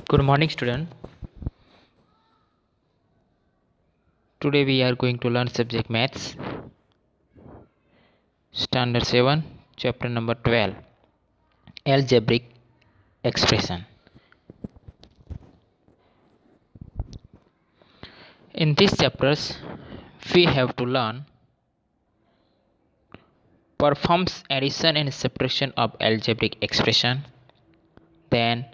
Good morning, student. Today we are going to learn subject maths, standard 7, chapter number 12, algebraic expression. In these chapters, we have to learn performs addition and subtraction of algebraic expression, then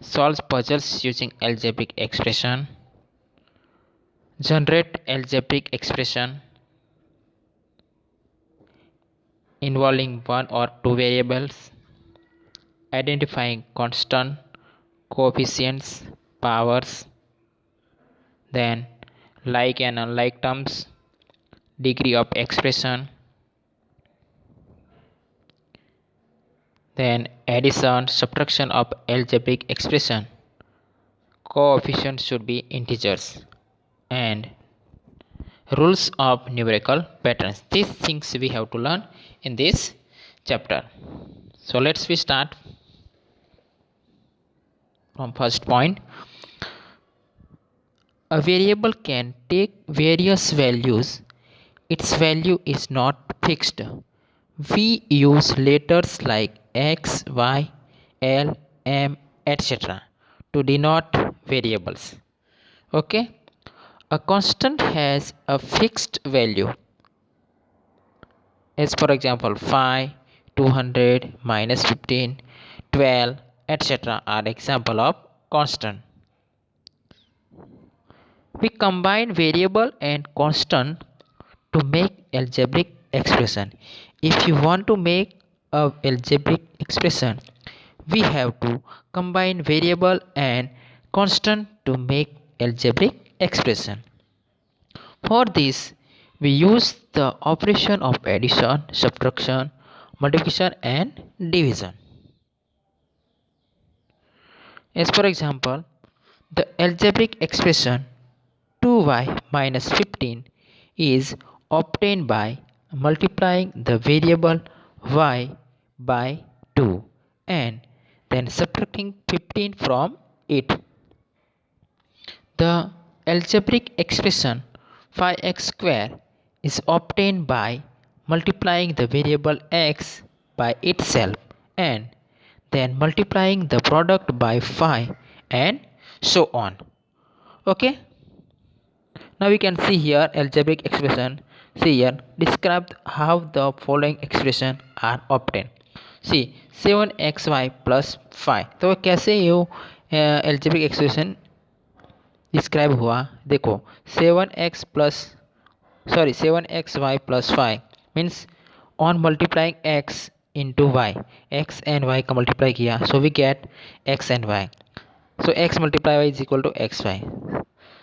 solves puzzles using algebraic expression, generate algebraic expression involving one or two variables, identifying constant, coefficients, powers, then like and unlike terms, degree of expression, then addition, subtraction of algebraic expression, coefficients should be integers, and rules of numerical patterns. These things we have to learn in this chapter. So let's we start from first point. A variable can take various values. Its value is not fixed. We use letters like X, Y, L, M, etc. to denote variables. Okay? A constant has a fixed value. As for example, 5, 200, minus 15, 12, etc. are example of constant. We combine variable and constant to make algebraic expression. If you want to make a algebraic expression, we have to combine variable and constant to make algebraic expression. For this, we use the operation of addition, subtraction, multiplication and division. As for example, the algebraic expression 2y minus 15 is obtained by multiplying the variable y by 2 and then subtracting 15 from it. The algebraic expression 5x square is obtained by multiplying the variable x by itself and then multiplying the product by 5 and so on. Okay. Now we can see here algebraic expression. See here, describe how the following expression are obtained. See 7xy plus 5. तो कैसे ये algebraic expression describe हुआ देखो 7xy plus 5 means on multiplying x into y, x and y का multiply किया, so we get x and y, so x multiply y is equal to xy.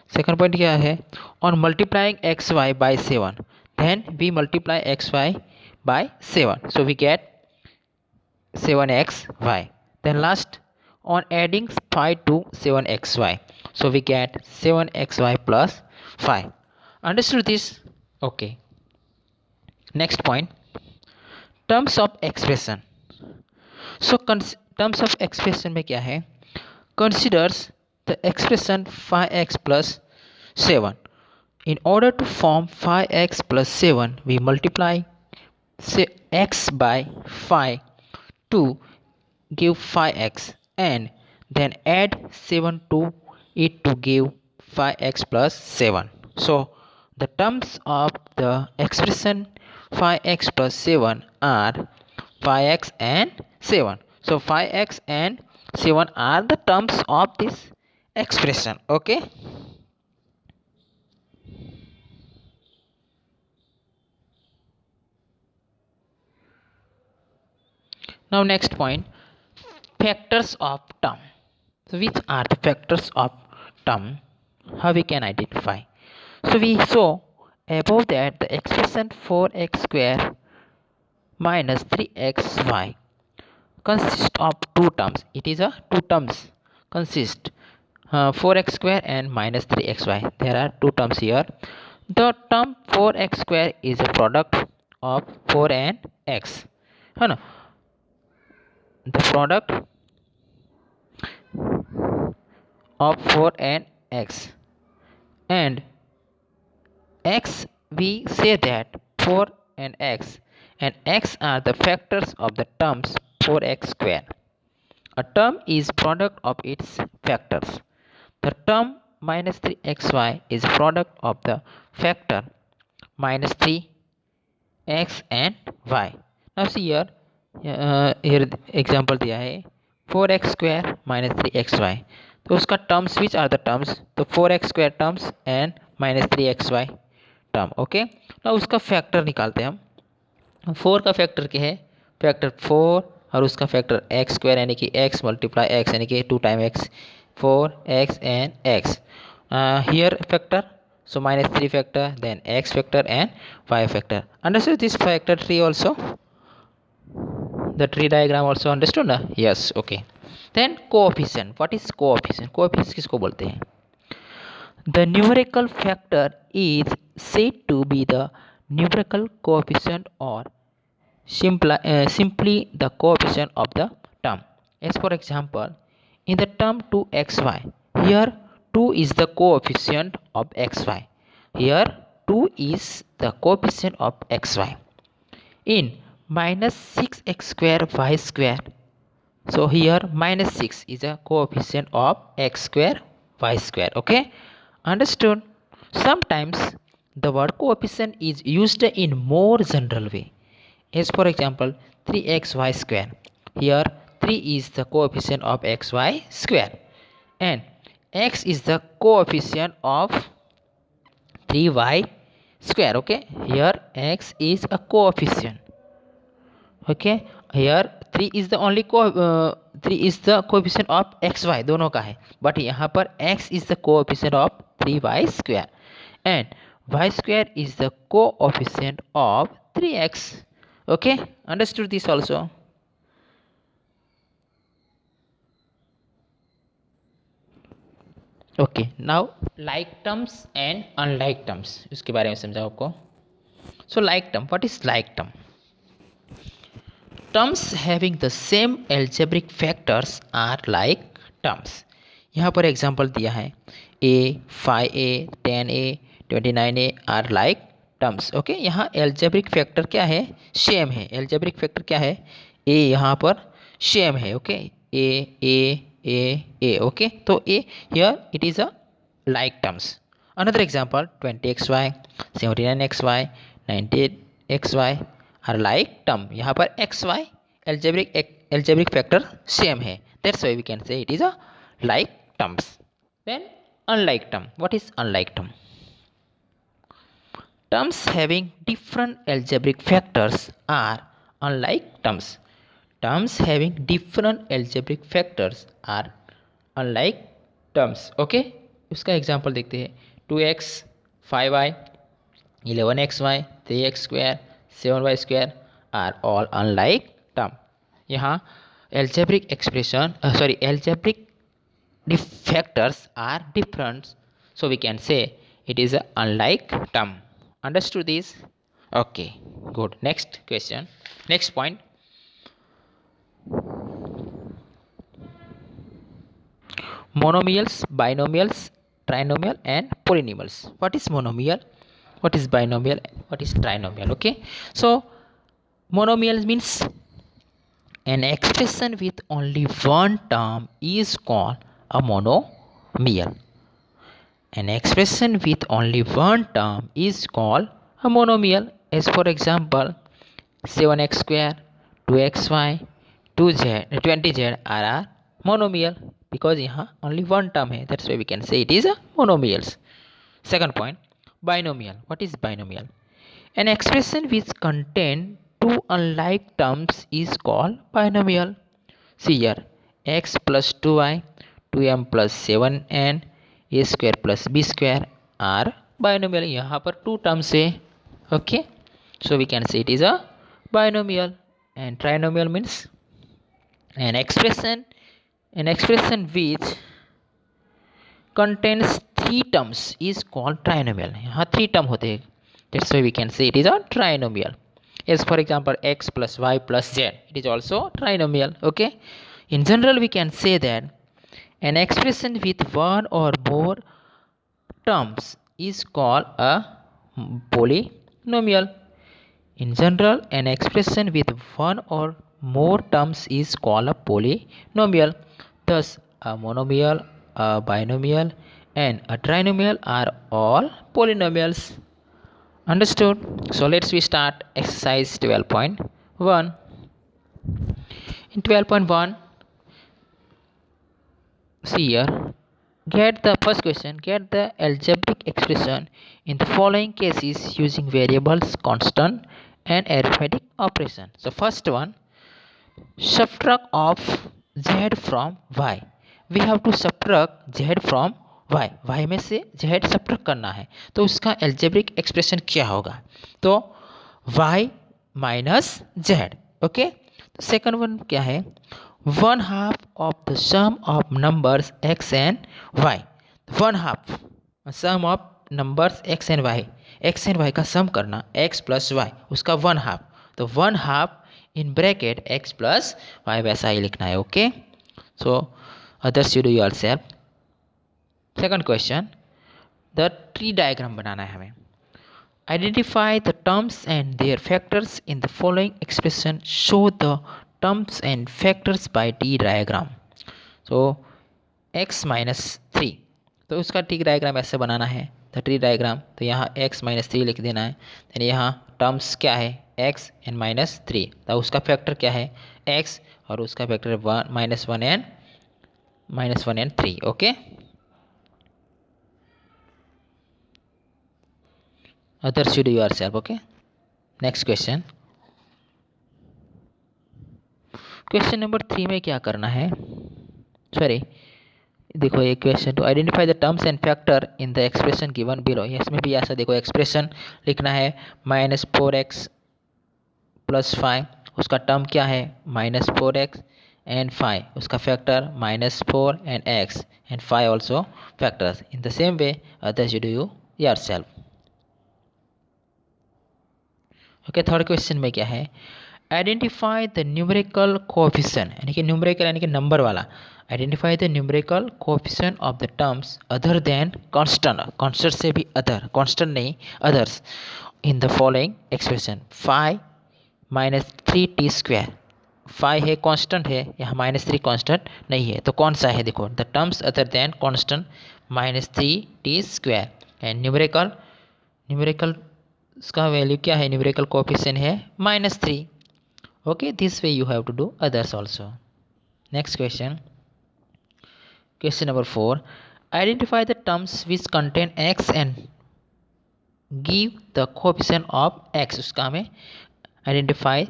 Second point क्या है, on multiplying xy by 7 then we multiply xy by 7, so we get 7xy. Then last, on adding 5 to 7xy, so we get 7xy plus 5. Understood this? Okay. Next point, terms of expression. So terms of expression में क्या है, considers the expression 5x plus 7. In order to form 5x plus 7, we multiply x by 5 to give 5x and then add 7 to it to give 5x plus 7. So the terms of the expression 5x plus 7 are 5x and 7. So 5x and 7 are the terms of this expression. Okay. Now next point, factors of term. So which are the factors of term? How we can identify? So we saw above that the expression 4x square minus 3xy consists of two terms. It is a two terms consist 4x square and minus 3xy. There are two terms here. The term 4x square is a product of 4 and x. The product of 4 and x, and x, we say that 4 and x are the factors of the terms 4x square. A term is product of its factors. The term minus 3xy is product of the factor minus 3x and y. Now see here example दिया है 4x square minus 3xy. तो उसका terms which are the terms? तो 4x square terms and minus 3xy term. Okay, ना उसका factor निकालते हैं हम. 4 का फैक्टर क्या है? फैक्टर 4 और उसका फैक्टर एक्स स्क्वायर यानी कि एक्स मल्टीप्लाई एक्स यानी कि 2 time x, 4x and x. Here factor, so minus 3 factor, then x factor and y factor. Understood this factor tree also? The tree diagram also understood? Yes, okay. Then coefficient. What is coefficient? Coefficient किसको बोलते हैं? The numerical factor is said to be the numerical coefficient or simply the coefficient of the term. As for example, in the term 2xy, here 2 is the coefficient of xy. Here 2 is the coefficient of xy. In minus 6x square y square, so here minus 6 is a coefficient of x square y square. Okay, understood? Sometimes the word coefficient is used in more general way. As for example 3xy square, here 3 is the coefficient of xy square and x is the coefficient of 3y square. Okay, here x is a coefficient. Okay, here 3 is the only 3 is the coefficient of xy, दोनों का है, but यहाँ पर x is the coefficient of 3y square and y square is the coefficient of 3x. Okay, understood this also? Okay, now like terms and unlike terms, इसके बारे में समझाओ आपको. So like term, what is like term? Terms having the same algebraic factors are like terms. यहाँ पर example दिया है a, 5a, 10a, 29a are like terms. Okay, यहाँ एल्जेब्रिक फैक्टर क्या है? सेम है. एल्जेब्रिक फैक्टर क्या है? a यहाँ पर सेम है. Okay, a. ओके, तो a here it is a like terms. Another example 20xy, 79xy, 98xy are like term. यहाँ पर xy एल्जेब्रिक फैक्टर सेम है. That's why we can say it is a like terms. Then unlike term. What is unlike term? Terms having different algebraic factors are unlike terms. Terms having different algebraic factors are unlike terms. Okay, उसका example देखते हैं. 2x, 5y, 11xy, 3x square, 7y square are all unlike term. यहाँ algebraic expression algebraic factors are different, so we can say it is a unlike term. Understood this? Okay, good. Next question, next point. Monomials, binomials, trinomial and polynomials. What is monomial, what is binomial, what is trinomial? Okay, so monomial means an expression with only one term is called a monomial. An expression with only one term is called a monomial. As for example 7x square, 2xy, 20z are monomial because यहाँ only one term है. That's why we can say it is a monomials. Second point, binomial. What is binomial? An expression which contain two unlike terms is called binomial. See here, x plus 2y, 2m plus 7n, a square plus b square are binomial. यहाँ पर two terms है. Okay, so we can say it is a binomial. And trinomial means an expression which contains three terms is called trinomial. यहाँ three term होते हैं. That's why we can say it is a trinomial. As for example x plus y plus z, it is also trinomial. Okay, in general we can say that An expression with one or more terms is called a polynomial. In general, an expression with one or more terms is called a polynomial. Thus, a monomial, a binomial, and a trinomial are all polynomials. Understood? So let's we start exercise 12.1. In 12.1, see here, get the first question, get the algebraic expression in the following cases using variables, constant, and arithmetic operation. So first one, subtract of z from y. We have to subtract z from y. y में से z subtract करना है, तो उसका algebraic expression क्या होगा? तो y minus z. Okay, second one क्या है? 1/2 of the sum of numbers x and y. 1/2 sum of numbers x and y का सम करना, x plus y, उसका 1/2. तो 1/2 in bracket x plus y वैसा ही लिखना है. Okay, so others you do yourself. Second question, the tree diagram बनाना है हमें. Identify the terms and their factors in the following expression. Show the terms and factors by T diagram. So x minus 3, तो उसका T diagram ऐसे बनाना है. The tree diagram, तो यहाँ x minus 3 लिख देना है. देन यहाँ टर्म्स क्या है? x and minus 3. तो उसका फैक्टर क्या है? x, और उसका factor -1 and 3. Okay, others you do yourself. Okay, next question. Question number 3 में क्या करना है? सॉरी, देखो ये question to identify the terms and factor in the expression given below. इसमें भी ऐसा देखो एक्सप्रेशन लिखना है. -4x + 5, उसका टर्म क्या है? -4x and 5, उसका factor -4 and x and 5 also factors. In the same way, others you do yourself. Okay, third question में क्या है? आइडेंटिफाई द न्यूमेरिकल कोएफिशिएंट, यानी कि न्यूमेरिकल यानी कि नंबर वाला. Identify the numerical coefficient of the terms other than constant, constant से भी अदर, कांस्टेंट नहीं others, in the following expression. 5 - 3t². 5 है कांस्टेंट है, यहाँ -3 कांस्टेंट नहीं है, तो कौन सा है? देखो, the terms other than constant -3t². And numerical इसका वैल्यू क्या है? न्यूमेरिकल कोएफिशिएंट है -3. Okay, this way you have to do others also. Next question, question number 4. Identify the terms which contain x and give the coefficient of x. उसका हमें identify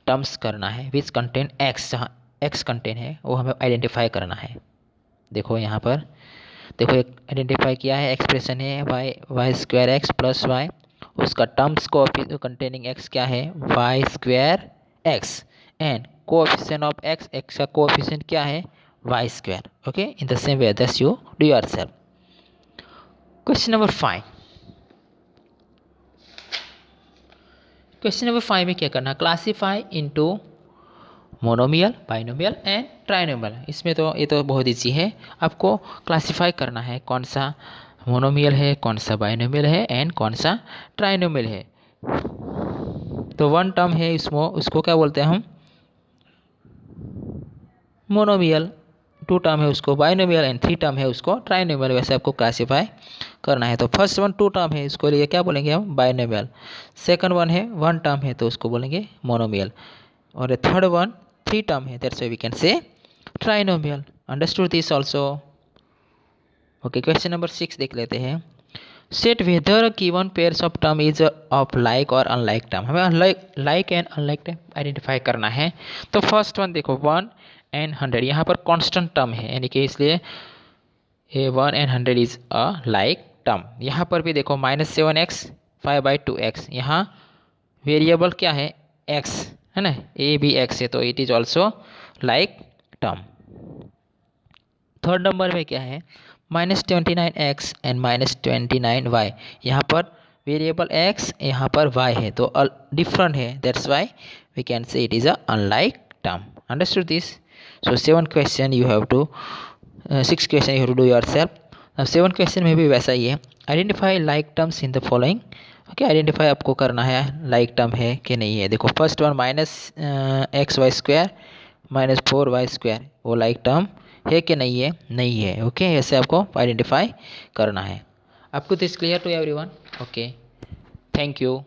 terms करना है which contain x, जहाँ x contain है वो हमें identify करना है. देखो यहाँ पर, देखो एक आइडेंटिफाई किया है, एक्सप्रेशन है y² x + y, उसका टर्म्स को कंटेनिंग x क्या है? y² x, and coefficient of x का कोएफिशिएंट क्या है? y². Okay, in the same way that's you do yourself. Question number 5. Question number 5 में क्या करना? Classify into monomial, binomial and trinomial. इसमें तो ये तो बहुत ईजी है, आपको क्लासीफाई करना है कौन सा मोनोमियल है, कौन सा बाइनोमियल है एंड कौन सा ट्राइनोमियल है. तो 1 टर्म है इसमें, उसको क्या बोलते हैं हम? मोनोमियल. 2 टर्म है उसको बाइनोमियल, एंड 3 टर्म है उसको ट्राइनोमियल. वैसे आपको क्लासीफाई करना है. तो फर्स्ट वन 2 टर्म है, इसको लिए क्या बोलेंगे हम? बाइनोमियल. सेकंड वन है 1 टर्म है, तो उसको बोलेंगे मोनोमियल. और थर्ड वन 3 टर्म है, that's why we can say trinomial. Understood this also. Okay, question number 6 देख लेते हैं. Set whether given pairs of term is of like और अनलाइक टर्म. हमें like and unlike term identify करना है. तो first one देखो 1 and 100, यहाँ पर कांस्टेंट टर्म है, यानी कि इसलिए 1 and 100 is a like term. यहाँ पर भी देखो -7x 5/2x, यहाँ वेरिएबल क्या है? x है ना, a भी x है, तो it is also like term. Third number में क्या है? -29x एंड -29y, यहाँ पर वेरिएबल x, यहाँ पर y है, तो डिफरेंट है, that's why we can say it is a unlike term. Understood this. So 7 question you have to 6 question you to do yourself. अब 7 क्वेश्चन में भी वैसा ही है. Identify like terms in the following. Okay, identify आपको करना है like term है कि नहीं है. देखो फर्स्ट वन -XY² -4Y², वो लाइक टर्म है कि नहीं है, नहीं है. ओके, ऐसे आपको आइडेंटिफाई करना है. आपको this clear to everyone. Okay, thank you.